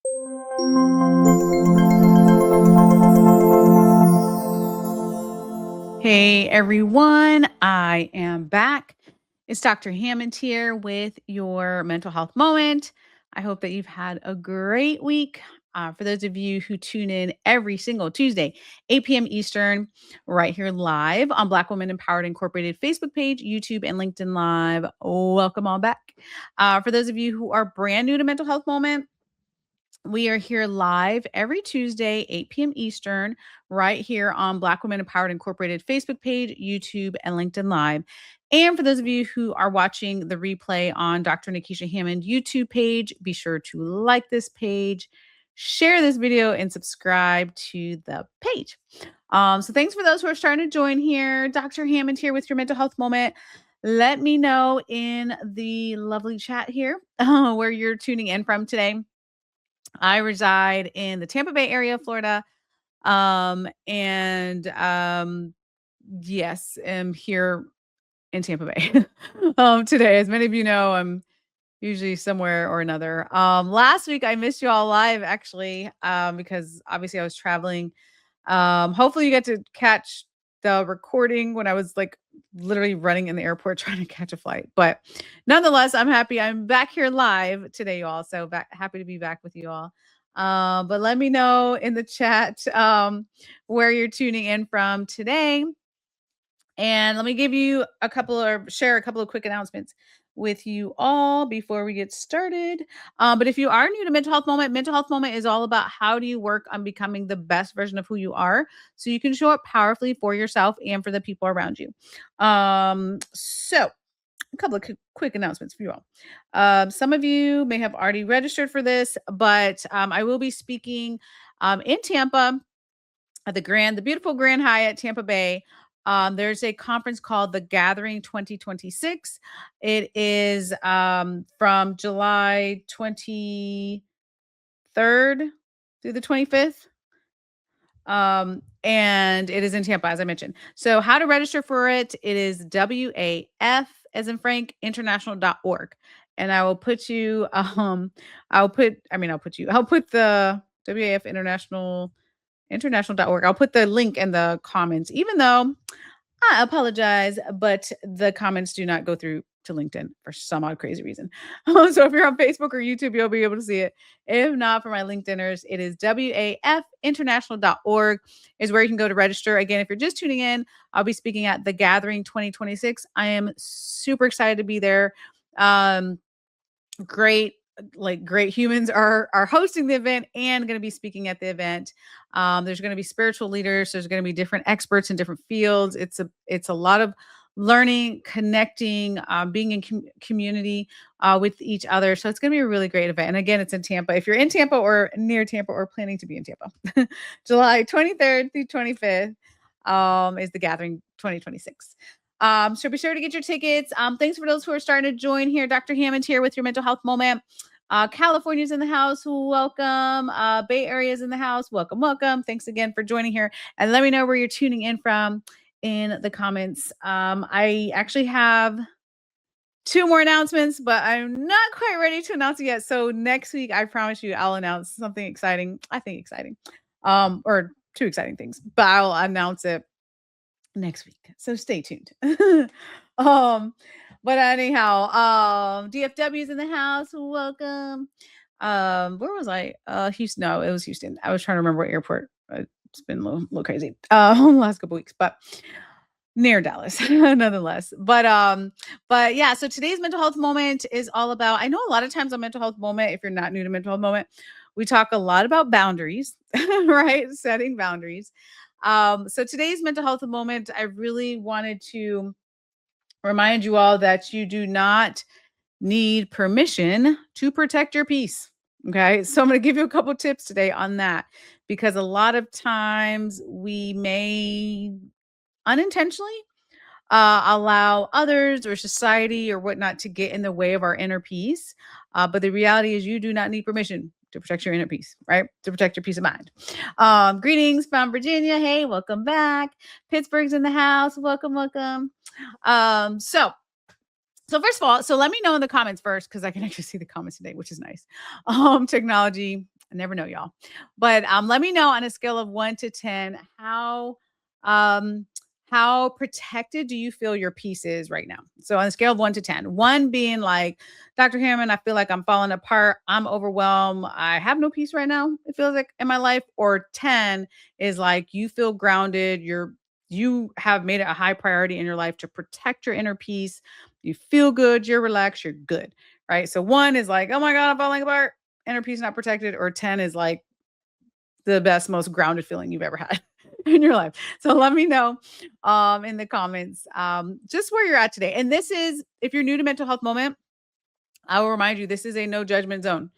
Hey everyone, I am back. It's Dr. Hammond here with your mental health moment. I hope that you've had a great week. For those of you who tune in every single Tuesday, 8 p.m. Eastern, right here live on Black Women Empowered Incorporated Facebook page, YouTube, and LinkedIn Live, welcome all back. For those of you who are brand new to Mental Health Moment, we are here live every Tuesday, 8 p.m. Eastern, right here on Black Women Empowered Incorporated Facebook page, YouTube, and LinkedIn Live. And for those of you who are watching the replay on Dr. Nekeshia Hammond YouTube page, be sure to like this page, share this video, and subscribe to the page. So thanks for those who are starting to join here. Dr. Hammond here with your mental health moment. Let me know in the lovely chat here where you're tuning in from today. I reside in the Tampa Bay area of Florida. Yes, am here in Tampa Bay today. As many of you know, I'm usually somewhere or another. Last week I missed you all live actually, because obviously I was traveling. Hopefully you get to catch the recording when I was like literally running in the airport trying to catch a flight. But nonetheless, I'm happy I'm back here live today, you all. So happy to be back with you all. But let me know in the chat where you're tuning in from today. And let me share a couple of quick announcements with you all before we get started. But if you are new to Mental Health Moment is all about how do you work on becoming the best version of who you are so you can show up powerfully for yourself and for the people around you. So a couple of quick announcements for you all. Some of you may have already registered for this, but I will be speaking in Tampa at the beautiful Grand Hyatt Tampa Bay. There's a conference called the Gathering 2026. It is from July 23rd through the 25th. And it is in Tampa, as I mentioned. So how to register for it, it is WAF as in Frank international.org. And I will put you, I'll put the WAF international.org. I'll put the link in the comments, even though I apologize, but the comments do not go through to LinkedIn for some odd crazy reason. So if you're on Facebook or YouTube, you'll be able to see it. If not, for my LinkedIners, it is wafinternational.org is where you can go to register. Again, if you're just tuning in, I'll be speaking at the Gathering 2026. I am super excited to be there. Great humans are hosting the event and going to be speaking at the event. There's going to be spiritual leaders. There's going to be different experts in different fields. It's a lot of learning, connecting, being in community with each other. So it's going to be a really great event. And again, it's in Tampa. If you're in Tampa or near Tampa or planning to be in Tampa, July 23rd through 25th is the Gathering 2026. So be sure to get your tickets. Thanks for those who are starting to join here. Dr. Hammond here with your mental health moment. California's in the house. Welcome. Bay Area's in the house. Welcome, welcome. Thanks again for joining here. And let me know where you're tuning in from in the comments. I actually have 2 more announcements, but I'm not quite ready to announce it yet. So next week, I promise you, I'll announce something exciting. I think exciting, or 2 exciting things, but I'll announce it next week. So stay tuned. But anyhow, DFW is in the house. Welcome. Where was I? Houston. No, it was Houston. I was trying to remember what airport. It's been a little crazy last couple weeks, but near Dallas, nonetheless. But yeah. So today's mental health moment is all about. I know a lot of times on mental health moment, if you're not new to mental health moment, we talk a lot about boundaries, right? Setting boundaries. So today's mental health moment, I really wanted to remind you all that you do not need permission to protect your peace. Okay. So I'm going to give you a couple tips today on that because a lot of times we may unintentionally allow others or society or whatnot to get in the way of our inner peace. But the reality is you do not need permission to protect your inner peace, right? To protect your peace of mind. Greetings from Virginia. Hey, welcome back. Pittsburgh's in the house. Welcome, welcome. So first of all, so let me know in the comments first, because I can actually see the comments today, which is nice. Technology I never know, y'all. But let me know on a scale of 1 to 10 um how protected do you feel your peace is right now? So on a scale of 1 to 10, one being like, Dr. Hammond, I feel like I'm falling apart. I'm overwhelmed. I have no peace right now. It feels like in my life. Or 10 is like you feel grounded. You have made it a high priority in your life to protect your inner peace. You feel good. You're relaxed. You're good. Right. So one is like, oh my God, I'm falling apart. Inner peace not protected. Or 10 is like the best, most grounded feeling you've ever had in your life. So let me know in the comments just where you're at today. And this is, if you're new to Mental Health Moment, I will remind you, this is a no judgment zone.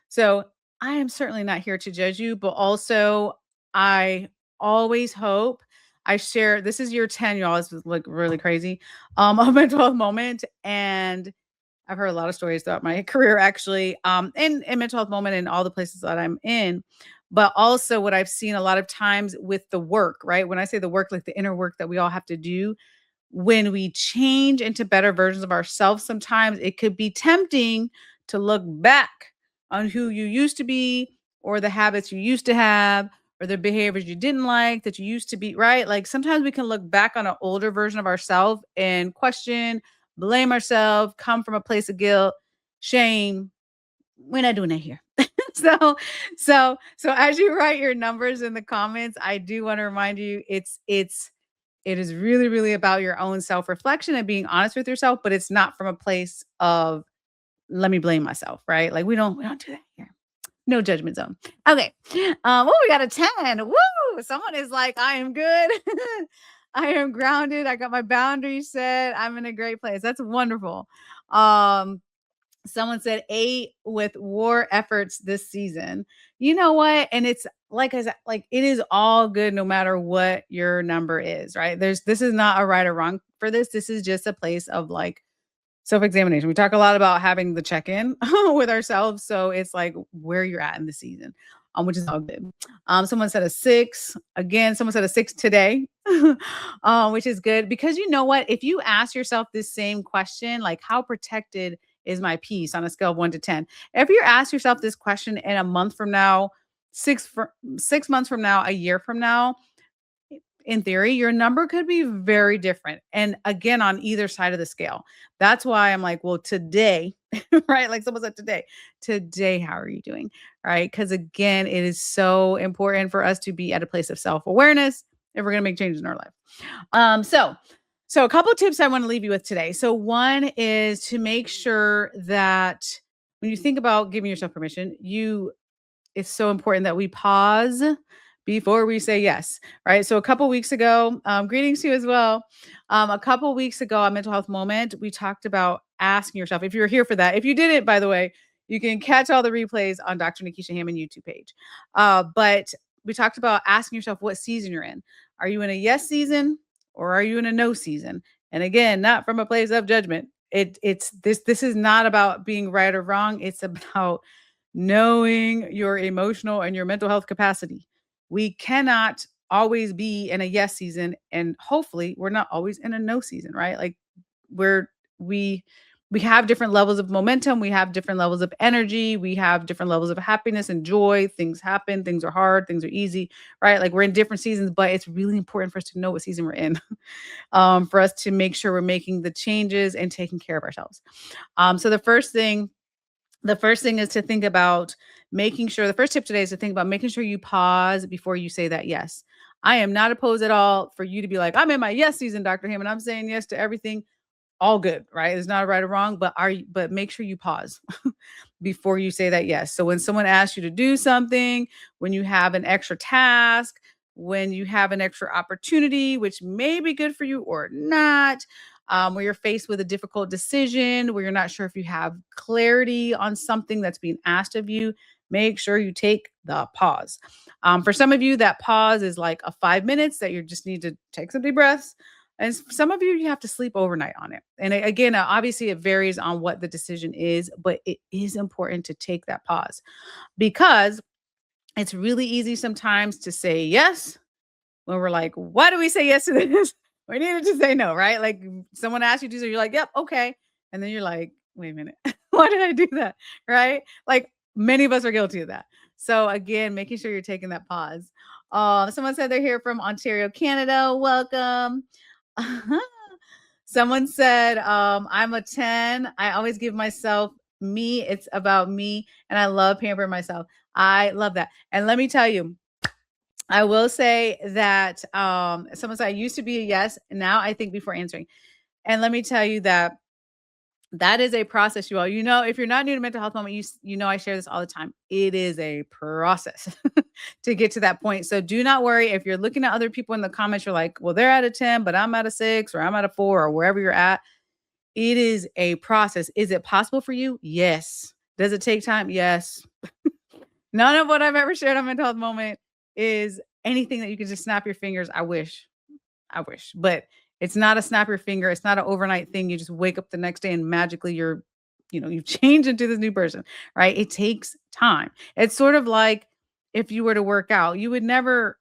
So I am certainly not here to judge you, but also I always hope I share, this is year 10, y'all. This is like really crazy. A mental health moment. And I've heard a lot of stories throughout my career, actually, in mental health moment and all the places that I'm in. But also, what I've seen a lot of times with the work, right? When I say the work, like the inner work that we all have to do, when we change into better versions of ourselves, sometimes it could be tempting to look back on who you used to be or the habits you used to have or the behaviors you didn't like that you used to be, right? Like sometimes we can look back on an older version of ourselves and question, blame ourselves, come from a place of guilt, shame. We're not doing that here. so so as you write your numbers in the comments, I do want to remind you it is really, really about your own self-reflection and being honest with yourself, but it's not from a place of let me blame myself, right? Like we don't do that here. No judgment zone. Okay. Well, we got a 10. Woo! Someone is like, I am good. I am grounded. I got my boundaries set. I'm in a great place. That's wonderful. Um, Someone said 8 with war efforts this season. You know what? And it's like I said, like it is all good no matter what your number is, right? This is not a right or wrong for this. This is just a place of like self-examination. We talk a lot about having the check-in with ourselves. So it's like where you're at in the season, which is all good. Someone said a 6. Again, someone said a 6 today, which is good because you know what? If you ask yourself this same question, like how protected is my peace on a scale of 1 to 10? If you ask yourself this question in a month from now, 6 months from now, a year from now, in theory, your number could be very different. And again, on either side of the scale. That's why I'm like, well, today, right? Like someone said today, how are you doing? Right. Because again, it is so important for us to be at a place of self-awareness if we're going to make changes in our life. So a couple of tips I want to leave you with today. So one is to make sure that when you think about giving yourself permission, it's so important that we pause before we say yes, right? So a couple weeks ago, greetings to you as well. A couple weeks ago on Mental Health Moment, we talked about asking yourself, if you're here for that. If you didn't, by the way, you can catch all the replays on Dr. Nekeshia Hammond YouTube page. But we talked about asking yourself what season you're in. Are you in a yes season or are you in a no season? And again, not from a place of judgment. It's this is not about being right or wrong. It's about knowing your emotional and your mental health capacity. We cannot always be in a yes season, and hopefully we're not always in a no season, right? Like we're we we have different levels of momentum, we have different levels of energy, we have different levels of happiness and joy. Things happen, things are hard, things are easy, right? Like we're in different seasons, but it's really important for us to know what season we're in, for us to make sure we're making the changes and taking care of ourselves. So the first thing is to think about making sure the first tip today is to think about making sure you pause before you say that yes. I am not opposed at all for you to be like, I'm in my yes season, Dr. Hammond. I'm saying yes to everything. All good, right? It's not right or wrong, but make sure you pause before you say that yes. So when someone asks you to do something, when you have an extra task, when you have an extra opportunity, which may be good for you or not, where you're faced with a difficult decision, where you're not sure if you have clarity on something that's being asked of you, make sure you take the pause. For some of you, that pause is like a 5 minutes that you just need to take some deep breaths. And some of you have to sleep overnight on it. And again, obviously, it varies on what the decision is, but it is important to take that pause because it's really easy sometimes to say yes when we're like, why do we say yes to this? We needed to say no, right? Like someone asks you to do so, you're like, yep, okay. And then you're like, wait a minute, why did I do that? Right? Like many of us are guilty of that. So again, making sure you're taking that pause. Someone said they're here from Ontario, Canada. Welcome. Someone said, I'm a 10. I always give myself me. It's about me. And I love pampering myself. I love that. And let me tell you, I will say that someone said I used to be a yes. Now I think before answering. And let me tell you that that is a process, you all. You know, if you're not new to mental health moment, you know I share this all the time. It is a process to get to that point. So do not worry if you're looking at other people in the comments. You're like, well, they're at a 10, but I'm at a 6, or I'm at a 4, or wherever you're at. It is a process. Is it possible for you? Yes. Does it take time? Yes. None of what I've ever shared on mental health moment is anything that you can just snap your fingers. I wish. I wish, but it's not a snap your finger. It's not an overnight thing. You just wake up the next day and magically you've changed into this new person, right? It takes time. It's sort of like if you were to work out, you would never,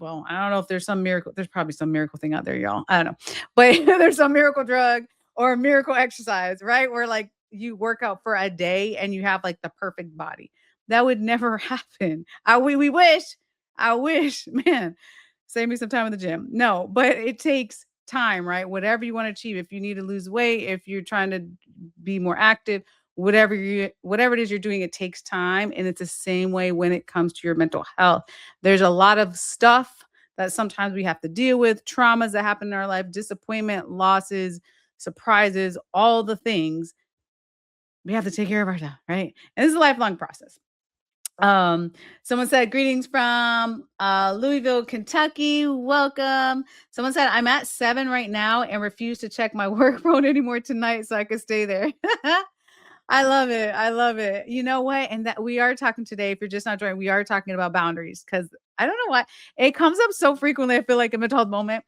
well, I don't know if there's some miracle. There's probably some miracle thing out there, y'all. I don't know, but there's some miracle drug or a miracle exercise, right? Where like you work out for a day and you have like the perfect body. That would never happen. We wish. I wish, man. Save me some time in the gym. No, but it takes time, right? Whatever you want to achieve. If you need to lose weight, if you're trying to be more active, whatever it is you're doing, it takes time. And it's the same way when it comes to your mental health. There's a lot of stuff that sometimes we have to deal with, traumas that happen in our life, disappointment, losses, surprises, all the things. We have to take care of ourselves, right? And this is a lifelong process. Um, Someone said, greetings from Louisville, Kentucky. Welcome. Someone said, I'm at 7 right now and refuse to check my work phone anymore tonight so I could stay there. I love it. I love it. You know what? And that we are talking today, if you're just not joining, we are talking about boundaries because I don't know why it comes up so frequently. I feel like in a mental health moment.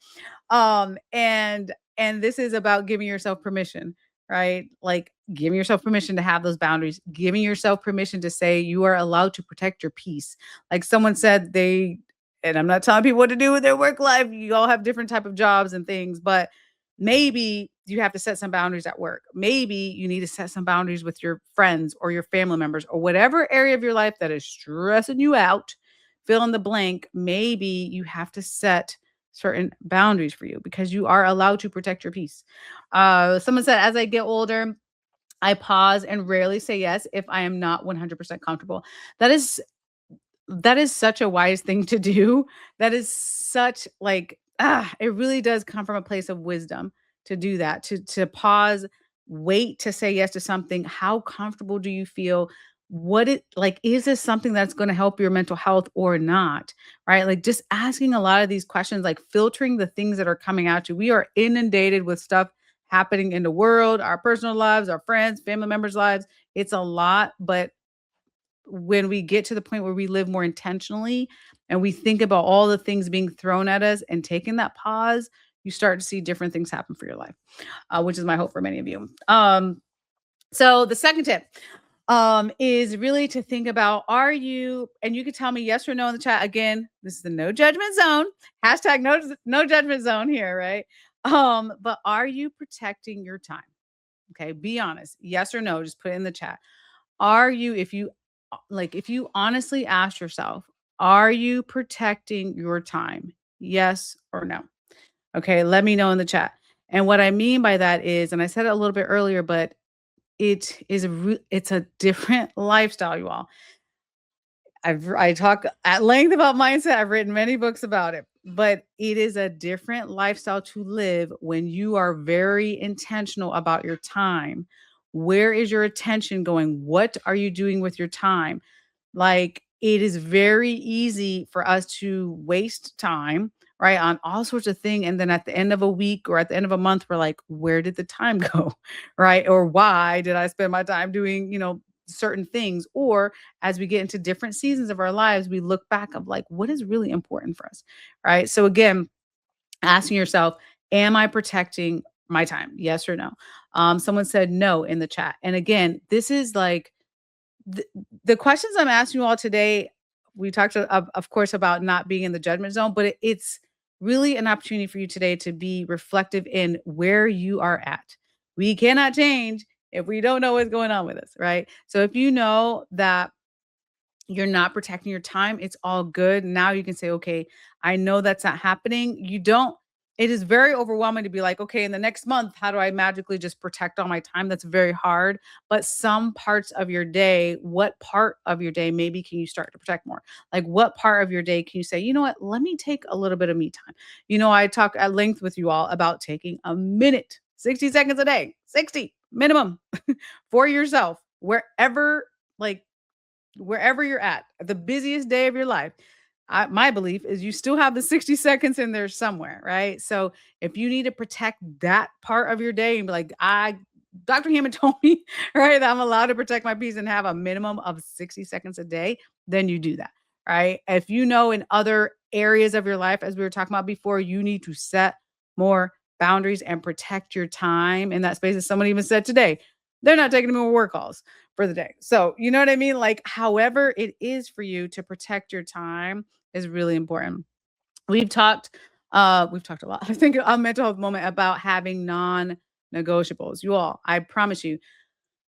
And this is about giving yourself permission, right? Like giving yourself permission to have those boundaries, giving yourself permission to say you are allowed to protect your peace. Like someone said, and I'm not telling people what to do with their work life. You all have different type of jobs and things, but maybe you have to set some boundaries at work. Maybe you need to set some boundaries with your friends or your family members or whatever area of your life that is stressing you out. Fill in the blank. Maybe you have to set certain boundaries for you because you are allowed to protect your peace. Someone said, as I get older, I pause and rarely say yes if I am not 100% comfortable. That is that is such a wise thing to do. That is such like it really does come from a place of wisdom to do that, to pause, wait to say yes to something. How comfortable do you feel? What it like is this something that's going to help your mental health or not? Right? Like just asking a lot of these questions, like filtering the things that are coming at you. We are inundated with stuff happening in the world, our personal lives, our friends, family members' lives. It's a lot, but when we get to the point where we live more intentionally and we think about all the things being thrown at us and taking that pause, you start to see different things happen for your life, which is my hope for many of you. So the second tip is really to think about, are you, and you can tell me yes or no in the chat. Again, this is the no judgment zone. Hashtag no judgment zone here, right? But are you protecting your time? Okay, be honest. Yes or no, just put it in the chat. Are you, if you honestly ask yourself, are you protecting your time? Yes or no? Okay, let me know in the chat. And what I mean by that is, and I said it a little bit earlier, but it's a different lifestyle, you all. I talk at length about mindset. I've written many books about it, but it is a different lifestyle to live when you are very intentional about your time. Where is your attention going? What are you doing with your time? Like, it is very easy for us to waste time, right, on all sorts of things, and then at the end of a week or at the end of a month, we're like, "Where did the time go?" Right? Or, "Why did I spend my time doing, certain things?" Or as we get into different seasons of our lives, we look back of like, "What is really important for us?" Right? So again, asking yourself, "Am I protecting my time? Yes or no?" Someone said no in the chat. And again, this is like the, the questions I'm asking you all today, we talked of course about not being in the judgment zone, but it's really an opportunity for you today to be reflective in where you are at. We cannot change if we don't know what's going on with us, right? So if you know that you're not protecting your time, it's all good. Now you can say, "Okay, I know that's not happening." You don't it is very overwhelming to be like, "Okay, in the next month, how do I magically just protect all my time?" That's very hard. But some parts of your day, what part of your day maybe can you start to protect more? Like, what part of your day can you say, "You know what? Let me take a little bit of me time." I talk at length with you all about taking a minute, 60 seconds a day, 60 minimum for yourself, like wherever you're at, the busiest day of your life. My belief is you still have the 60 seconds in there somewhere, right? So if you need to protect that part of your day and be like, Dr. Hammond told me, right, that I'm allowed to protect my peace and have a minimum of 60 seconds a day, then you do that, right? If you know in other areas of your life, as we were talking about before, you need to set more boundaries and protect your time in that space. As someone even said today, they're not taking any more work calls for the day. So, you know what I mean? Like, however it is for you to protect your time is really important. We've talked we've talked a lot. I think a mental health moment about having non-negotiables. You all, I promise you,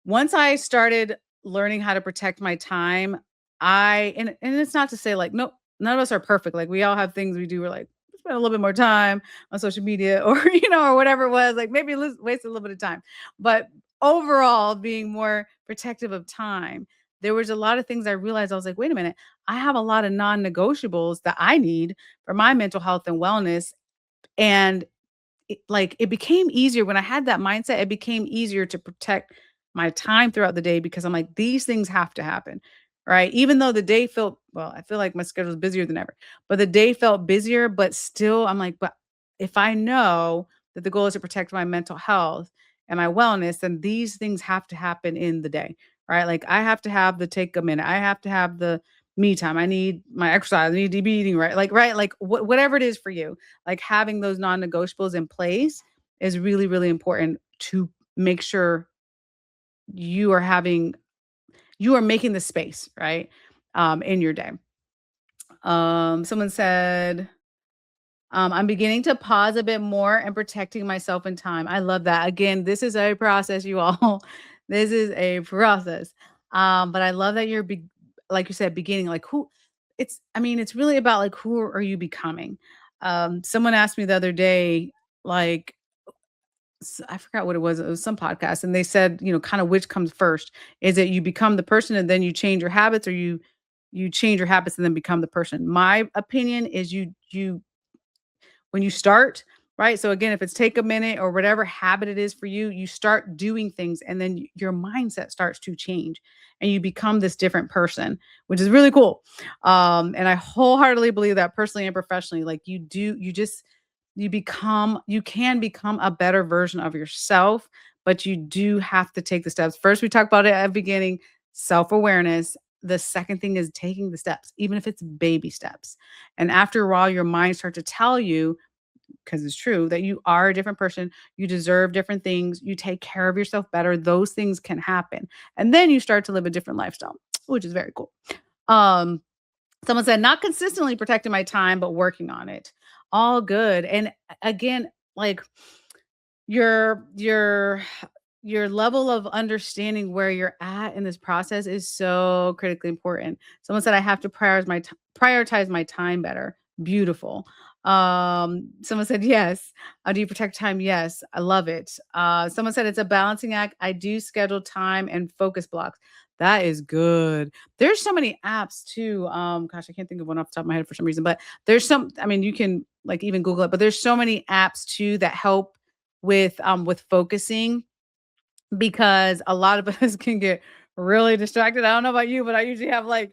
once I started learning how to protect my time, and it's not to say like no, none of us are perfect. Like we all have things we do. We're like spend a little bit more time on social media or or whatever it was. Like maybe waste a little bit of time. But overall, being more protective of time, there was a lot of things I realized. I was like, wait a minute, I have a lot of non-negotiables that I need for my mental health and wellness. And it became easier when I had that mindset, it became easier to protect my time throughout the day because I'm like, these things have to happen, right? Even though the day felt well, I feel like my schedule is busier than ever, but the day felt busier, but still I'm like, but if I know that the goal is to protect my mental health and my wellness, then these things have to happen in the day, right? Like I have to have the take a minute. I have to have the me time. I need my exercise. I need to be eating right. Like, right. Like whatever it is for you, like having those non-negotiables in place is really, really important to make sure you are having you are making the space, right? In your day. Someone said, I'm beginning to pause a bit more and protecting myself in time. I love that. Again, this is a process, you all. This is a process. But I love that like you said, beginning, like who I mean, it's really about like who are you becoming? Someone asked me the other day, like, I forgot what it was some podcast, and they said, kind of which comes first. Is it you become the person and then you change your habits, or you change your habits and then become the person? My opinion is you when you start, right? So again, if it's take a minute or whatever habit it is for you, you start doing things and then your mindset starts to change and you become this different person, which is really cool. And I wholeheartedly believe that personally and professionally, like you can become a better version of yourself, but you do have to take the steps. First, we talked about it at the beginning, self-awareness. The second thing is taking the steps, even if it's baby steps. And after a while, your mind starts to tell you, because it's true, that you are a different person. You deserve different things. You take care of yourself better. Those things can happen. And then you start to live a different lifestyle, which is very cool. Um, Someone said, not consistently protecting my time, but working on it. All good. And again, like your your level of understanding where you're at in this process is so critically important. Someone said I have to prioritize my time better. Beautiful. Someone said yes. Do you protect time? Yes, I love it. Someone said it's a balancing act. I do schedule time and focus blocks. That is good. There's so many apps too. Gosh, I can't think of one off the top of my head for some reason, but there's some, I mean, you can like even Google it, but there's so many apps too that help with focusing because a lot of us can get really distracted. I don't know about you, but I usually have like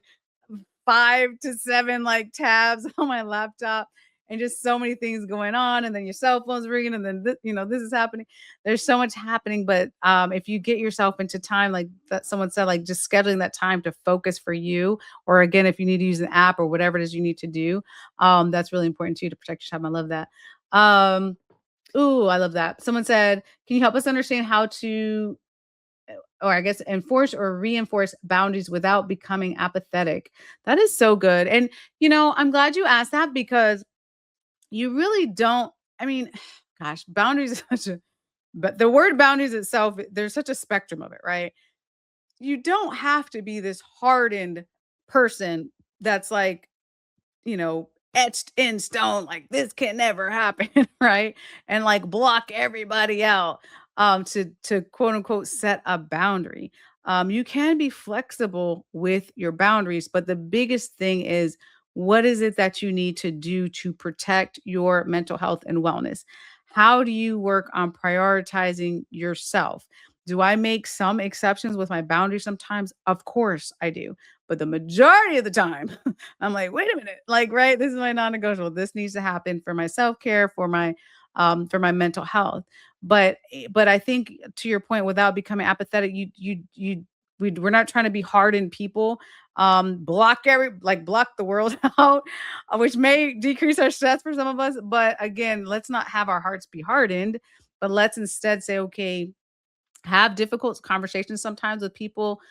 5 to 7 like tabs on my laptop and just so many things going on, and then your cell phone's ringing and then this is happening. There's so much happening, but if you get yourself into time like that someone said, like just scheduling that time to focus for you, or again if you need to use an app or whatever it is you need to do, that's really important to you to protect your time. I love that. Um Ooh, I love that. Someone said, "Can you help us understand how to, or I guess enforce or reinforce boundaries without becoming apathetic?" That is so good. And I'm glad you asked that because you really don't. I mean, gosh, boundaries is such a. But the word boundaries itself, there's such a spectrum of it, right? You don't have to be this hardened person that's like, etched in stone, like this can never happen, right? And like block everybody out to quote unquote set a boundary. You can be flexible with your boundaries, but the biggest thing is what is it that you need to do to protect your mental health and wellness? How do you work on prioritizing yourself? Do I make some exceptions with my boundaries sometimes? Of course I do. But the majority of the time, I'm like, wait a minute, like, right, this is my non-negotiable. This needs to happen for my self-care, for my mental health. But I think to your point, without becoming apathetic, we're not trying to be hardened people. Block the world out, which may decrease our stress for some of us. But again, let's not have our hearts be hardened, but let's instead say, okay, have difficult conversations sometimes with people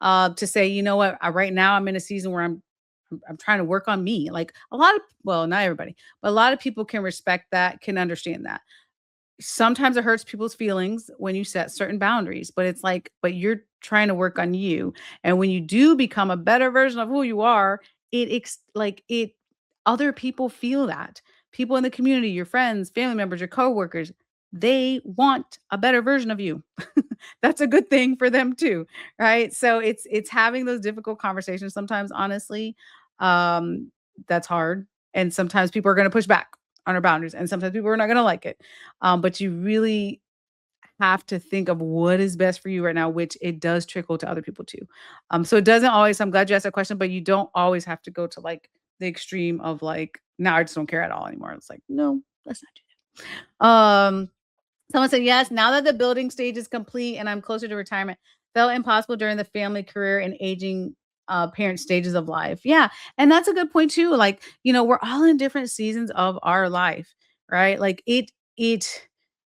to say, you know what, right now I'm in a season where I'm trying to work on me. Like a lot of, well, not everybody, but a lot of people can respect that, can understand that. Sometimes it hurts people's feelings when you set certain boundaries, but it's like, but you're trying to work on you. And when you do become a better version of who you are, it other people feel that. People in the community, your friends, family members, your coworkers, they want a better version of you. That's a good thing for them too, right? So it's having those difficult conversations sometimes, honestly. Um, that's hard. And sometimes people are going to push back on our boundaries, and sometimes people are not going to like it. But you really have to think of what is best for you right now, which it does trickle to other people too. So it doesn't always, I'm glad you asked that question, but you don't always have to go to like the extreme of like, now I just don't care at all anymore. It's like, no, let's not do that. Someone said, yes, now that the building stage is complete and I'm closer to retirement, felt impossible during the family career and aging parent stages of life. Yeah. And that's a good point too. Like, we're all in different seasons of our life, right? Like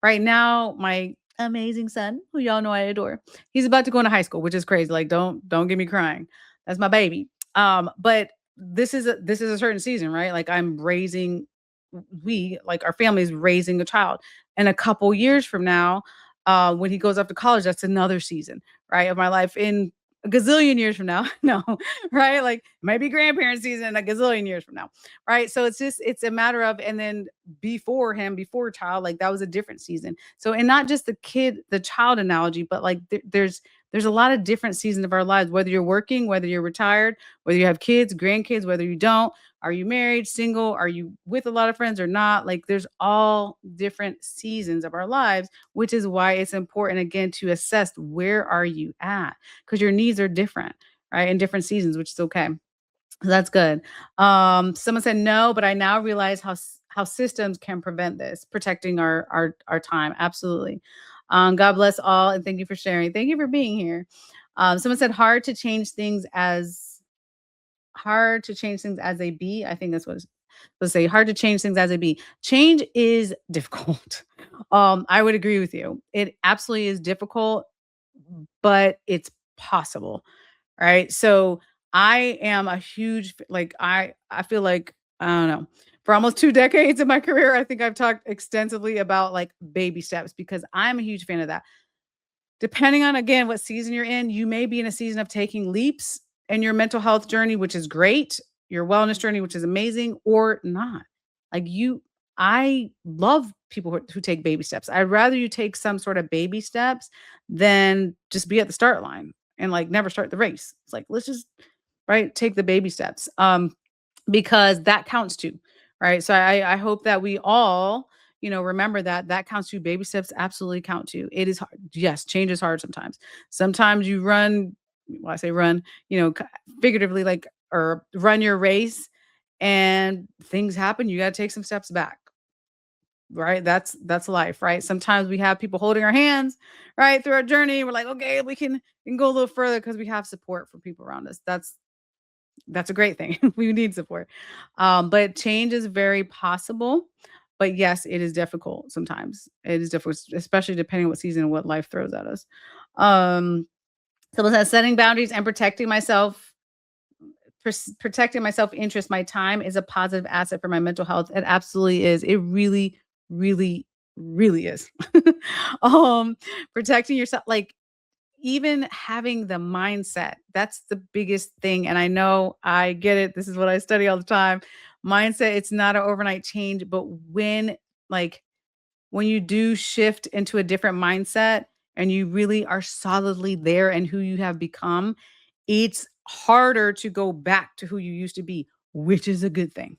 right now, my amazing son, who y'all know I adore, he's about to go into high school, which is crazy. Like, don't get me crying. That's my baby. But this is a certain season, right? Like I'm raising we like our family is raising a child, and a couple years from now, when he goes off to college, that's another season, right, of my life. In a gazillion years from now, no, right, like maybe grandparent season a gazillion years from now, right? So it's a matter of, and then before child, like that was a different season. So, and not just the child analogy, but like there's a lot of different seasons of our lives, whether you're working, whether you're retired, whether you have kids, grandkids, whether you don't. Are you married, single? Are you with a lot of friends or not? Like there's all different seasons of our lives, which is why it's important again to assess where are you at, because your needs are different, right? In different seasons, which is okay. So that's good. Someone said no, but I now realize how systems can prevent this, protecting our time. Absolutely. God bless all, and thank you for sharing. Thank you for being here. Someone said hard to change things as they be. I think that's what it's let's say hard to change things as they be. Change is difficult. I would agree with you. It absolutely is difficult, but it's possible. Right. So I am a huge like I feel like I don't know. For almost 2 decades of my career, I think I've talked extensively about like baby steps because I'm a huge fan of that. Depending on, again, what season you're in, you may be in a season of taking leaps in your mental health journey, which is great, your wellness journey, which is amazing, or not. Like I love people who take baby steps. I'd rather you take some sort of baby steps than just be at the start line and like never start the race. It's like, let's just, right, take the baby steps. Because that counts too, right? So I hope that we all, remember that that counts too. Baby steps absolutely count too. It is hard. Yes, change is hard sometimes. Sometimes you run, well, I say run, figuratively, like, or run your race and things happen. You got to take some steps back, right? That's life, right? Sometimes we have people holding our hands, right, through our journey. We're like, okay, we can go a little further because we have support for people around us. That's a great thing. We need support. But change is very possible. But yes, it is difficult sometimes. It is difficult, especially depending on what season and what life throws at us. Um, Someone says setting boundaries and protecting my self-interest, my time is a positive asset for my mental health. It absolutely is. It really, really, really is. um, Protecting yourself, like even having the mindset, that's the biggest thing. And I know I get it. This is what I study all the time. Mindset, it's not an overnight change, but like when you do shift into a different mindset and you really are solidly there and who you have become, it's harder to go back to who you used to be, which is a good thing,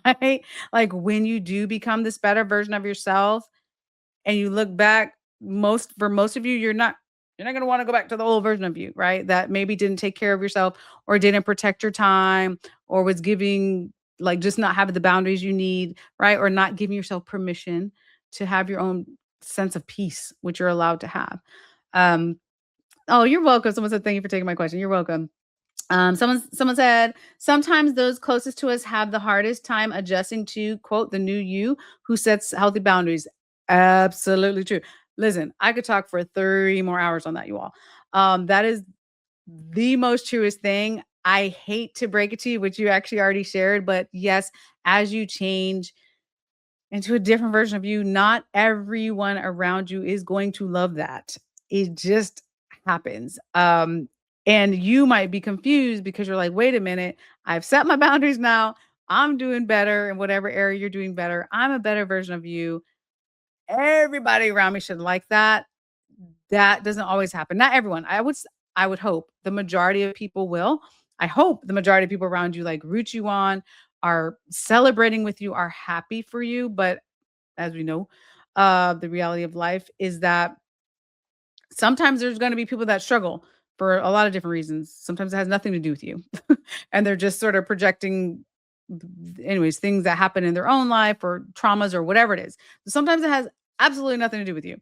right? Like when you do become this better version of yourself and you look back, most of you, you're not gonna wanna go back to the old version of you, right? That maybe didn't take care of yourself or didn't protect your time or was giving like just not having the boundaries you need, right? Or not giving yourself permission to have your own sense of peace, which you're allowed to have. Um, oh, you're welcome. Someone said, "Thank you for taking my question." You're welcome. Someone said, "Sometimes those closest to us have the hardest time adjusting to, quote, the new you who sets healthy boundaries." Absolutely true. Listen, I could talk for 30 more hours on that, you all. That is the most truest thing. I hate to break it to you, which you actually already shared, but yes, as you change into a different version of you, not everyone around you is going to love that. It just happens. And you might be confused because you're like, wait a minute, I've set my boundaries now. I'm doing better in whatever area you're doing better. I'm a better version of you. Everybody around me should like that. That doesn't always happen. Not everyone. I would hope the majority of people will. I hope the majority of people around you like root you on, are celebrating with you, are happy for you, but as we know, the reality of life is that sometimes there's going to be people that struggle for a lot of different reasons. Sometimes it has nothing to do with you. And they're just sort of projecting, anyways, things that happen in their own life or traumas or whatever it is. Sometimes it has absolutely nothing to do with you.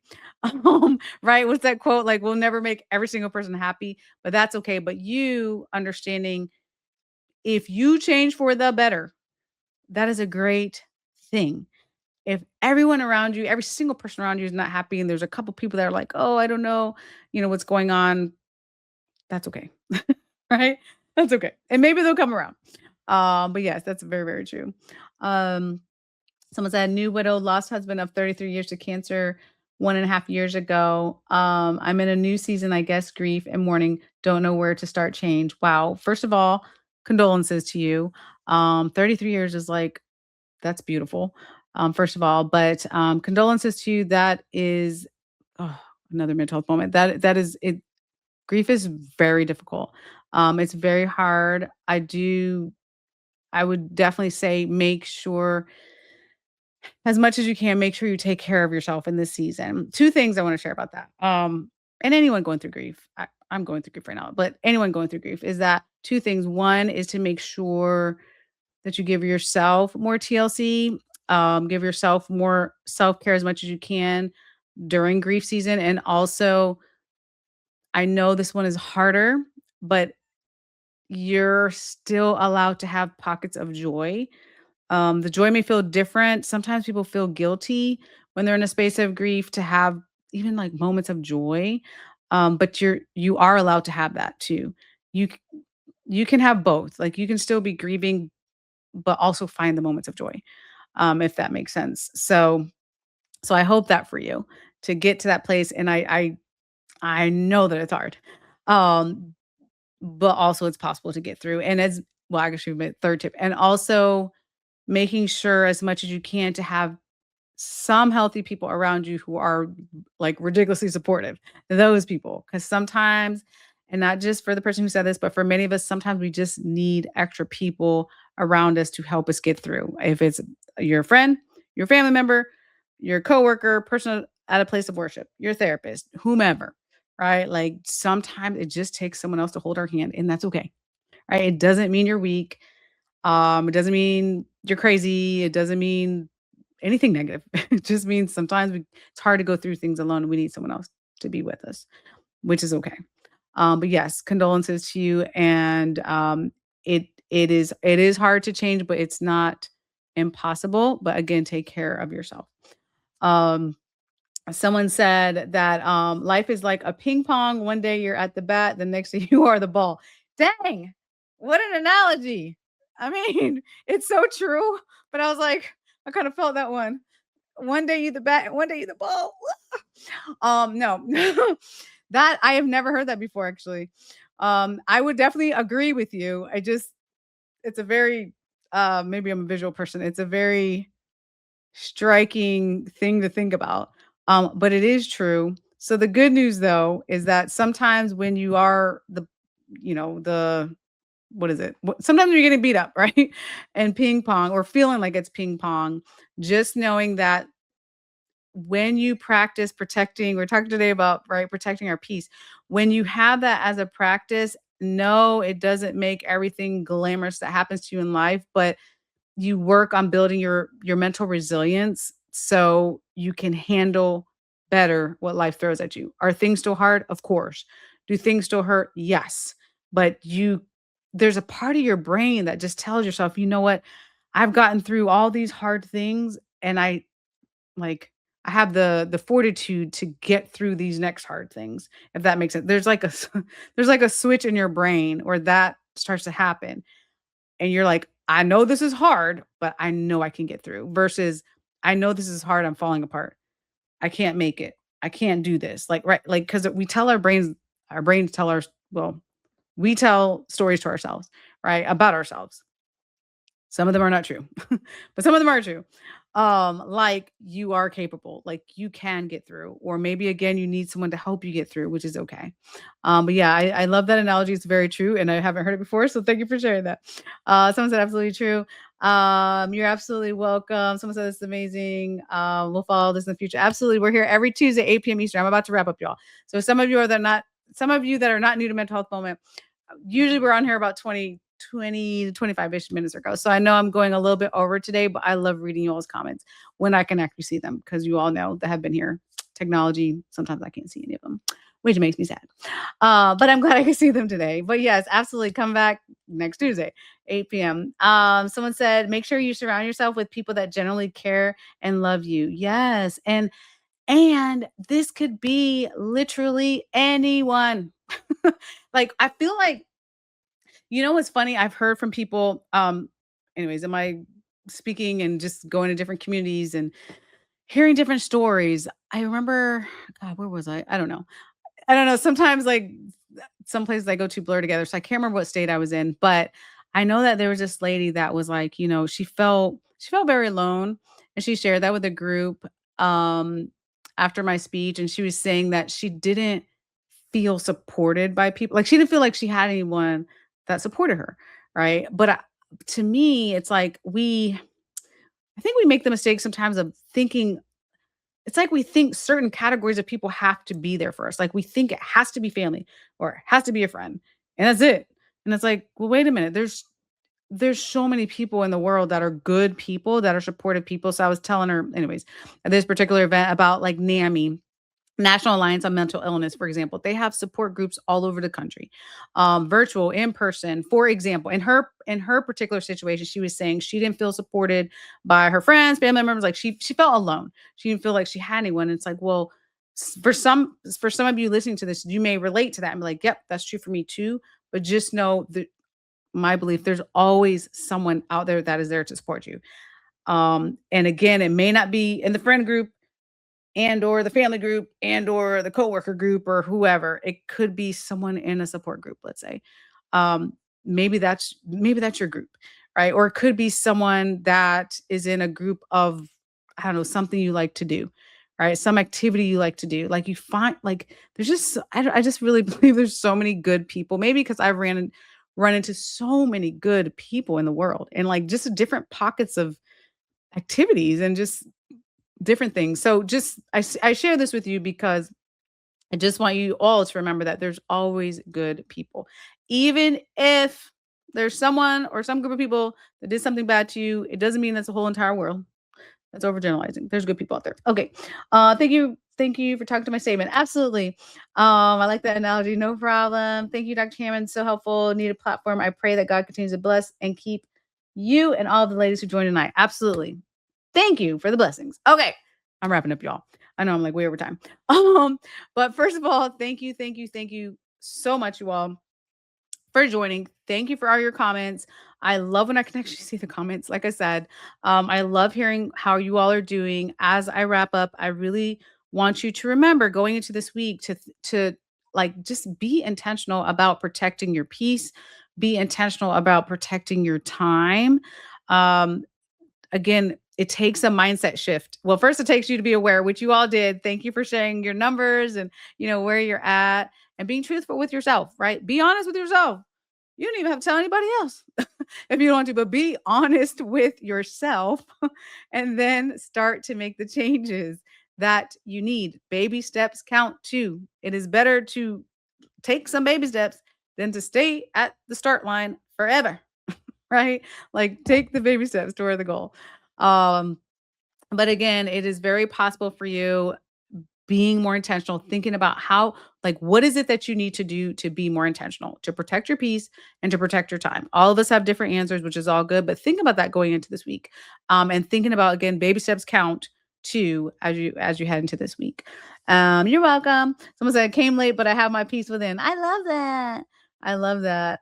Right? What's that quote? Like, we'll never make every single person happy, but that's okay. But you understanding if you change for the better, that is a great thing. If everyone around you, every single person around you is not happy and there's a couple people that are like, "Oh, I don't know, what's going on," that's okay. Right? That's okay. And maybe they'll come around. But yes, that's very, very true. Um, Someone said, "New widow, lost husband of 33 years to cancer 1.5 years ago. I'm in a new season, I guess, grief and mourning. Don't know where to start change." Wow. First of all, condolences to you. 33 years is like that's beautiful, first of all, but, condolences to you. That is oh, another mental health moment. That is it. Grief is very difficult. It's very hard. I would definitely say make sure as much as you can, make sure you take care of yourself in this season. 2 things I wanna share about that. And anyone going through grief, I'm going through grief right now, but anyone going through grief is that 2 things. One is to make sure that you give yourself more TLC, give yourself more self-care as much as you can during grief season, and also, I know this one is harder, but you're still allowed to have pockets of joy. The joy may feel different. Sometimes people feel guilty when they're in a space of grief to have even, like, moments of joy, but you are allowed to have that too. You c you can have both, like, you can still be grieving, but also find the moments of joy, if that makes sense. So I hope that for you to get to that place, and I know that it's hard, um, but also it's possible to get through. And as well, I guess you meant third tip, and also making sure as much as you can to have some healthy people around you who are like ridiculously supportive. Those people, because sometimes, and not just for the person who said this, but for many of us, sometimes we just need extra people around us to help us get through. If it's your friend, your family member, your coworker, person at a place of worship, your therapist, whomever, right? Like sometimes it just takes someone else to hold our hand, and that's okay. Right. It doesn't mean you're weak. It doesn't mean you're crazy. It doesn't mean anything negative. It just means sometimes it's hard to go through things alone. We need someone else to be with us, which is okay. But yes, condolences to you. And it is hard to change, but it's not impossible. But again, take care of yourself. Um, Someone said that life is like a ping pong. One day you're at the bat, the next day you are the ball. Dang, what an analogy. I mean, it's so true. But I was like, I kind of felt that one day you the bat, one day you the ball. No, That I have never heard that before, actually. I would definitely agree with you. It's a very, maybe I'm a visual person. It's a very striking thing to think about. But it is true. So the good news though is that sometimes when you are the what is it? Sometimes you're getting beat up, right? And ping pong or feeling like it's ping pong, just knowing that when you practice protecting, we're talking today about, right, protecting our peace. When you have that as a practice, no, it doesn't make everything glamorous that happens to you in life, but you work on building your mental resilience so you can handle better what life throws at you. Are things still hard? Of course. Do things still hurt? Yes. But there's a part of your brain that just tells yourself, you know what? I've gotten through all these hard things and like I have the fortitude to get through these next hard things. If that makes sense. There's like there's like a switch in your brain where that starts to happen and you're like, "I know this is hard, but I know I can get through," versus, "I know this is hard, I'm falling apart. I can't make it. I can't do this." Like, right, like, because we tell our brains tell our well, we tell stories to ourselves, right, about ourselves. Some of them are not true, but some of them are true. Like you are capable, like you can get through, or maybe again, you need someone to help you get through, which is okay. But yeah, I love that analogy. It's very true, and I haven't heard it before, so thank you for sharing that. Someone said absolutely true. You're absolutely welcome. Someone said this is amazing. We'll follow this in the future. Absolutely, we're here every Tuesday, 8 p.m. Eastern. I'm about to wrap up, y'all. So some of you that are not new to Mental Health Moment, usually we're on here about 20 to 25-ish minutes ago. So I know I'm going a little bit over today, but I love reading you all's comments when I can actually see them because you all know that have been here. Technology, sometimes I can't see any of them, which makes me sad. But I'm glad I can see them today. But yes, absolutely. Come back next Tuesday, 8 p.m. Someone said, make sure you surround yourself with people that generally care and love you. Yes. And this could be literally anyone. Like I feel like what's funny? I've heard from people, anyways, am I speaking and just going to different communities and hearing different stories? I remember, God, where was I? I don't know. I don't know. Sometimes like some places I go to blur together. So I can't remember what state I was in, but I know that there was this lady that was like, she felt very alone. And she shared that with a group after my speech. And she was saying that she didn't feel supported by people. Like she didn't feel like she had anyone that supported her, right? But to me, it's like I think we make the mistake sometimes of thinking it's like we think certain categories of people have to be there for us. Like we think it has to be family or it has to be a friend, and that's it. And it's like, well, wait a minute. There's so many people in the world that are good people that are supportive people. So I was telling her, anyways, at this particular event about like NAMI, National Alliance on Mental Illness, for example, they have support groups all over the country, virtual, in person. For example, in her particular situation, she was saying she didn't feel supported by her friends, family members. Like she felt alone. She didn't feel like she had anyone. It's like, well, for some of you listening to this, you may relate to that and be like, yep, that's true for me too. But just know that my belief, there's always someone out there that is there to support you. And again, it may not be in the friend group and or the family group and or the coworker group or whoever. It could be someone in a support group, let's say. Um, maybe that's your group, right? Or it could be someone that is in a group of, I don't know, something you like to do, right? Some activity you like to do. Like you find like there's just I just really believe there's so many good people. Maybe because I've run into so many good people in the world and like just different pockets of activities and just different things. So just I share this with you because I just want you all to remember that there's always good people. Even if there's someone or some group of people that did something bad to you, it doesn't mean that's the whole entire world. That's overgeneralizing. There's good people out there. Okay. Thank you. Thank you for talking to my statement. Absolutely. I like that analogy. No problem. Thank you, Dr. Hammond. So helpful. Need a platform. I pray that God continues to bless and keep you and all the ladies who joined tonight. Absolutely. Thank you for the blessings. Okay. I'm wrapping up, y'all. I know I'm like way over time. But first of all, thank you so much, you all, for joining. Thank you for all your comments. I love when I can actually see the comments. Like I said, I love hearing how you all are doing. As I wrap up, I really want you to remember going into this week to like just be intentional about protecting your peace, be intentional about protecting your time. Um, Again, it takes a mindset shift. Well, first it takes you to be aware, which you all did. Thank you for sharing your numbers and where you're at and being truthful with yourself, right? Be honest with yourself. You don't even have to tell anybody else if you don't want to, but be honest with yourself and then start to make the changes that you need. Baby steps count too. It is better to take some baby steps than to stay at the start line forever, right? Like take the baby steps toward the goal. Um, but again, it is very possible for you being more intentional, thinking about how, like, what is it that you need to do to be more intentional, to protect your peace and to protect your time. All of us have different answers, which is all good, but think about that going into this week. And thinking about, again, baby steps count too as you head into this week. You're welcome. Someone said came late, but I have my peace within. I love that. I love that.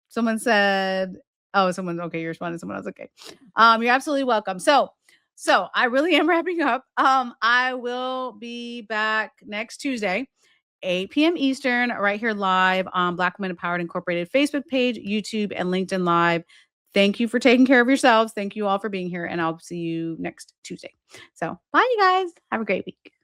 Someone said, oh, someone, okay, you're responding to someone else. Okay. You're absolutely welcome. So I really am wrapping up. I will be back next Tuesday, 8 p.m. Eastern, right here live on Black Women Empowered Incorporated Facebook page, YouTube, and LinkedIn Live. Thank you for taking care of yourselves. Thank you all for being here, and I'll see you next Tuesday. So bye, you guys. Have a great week.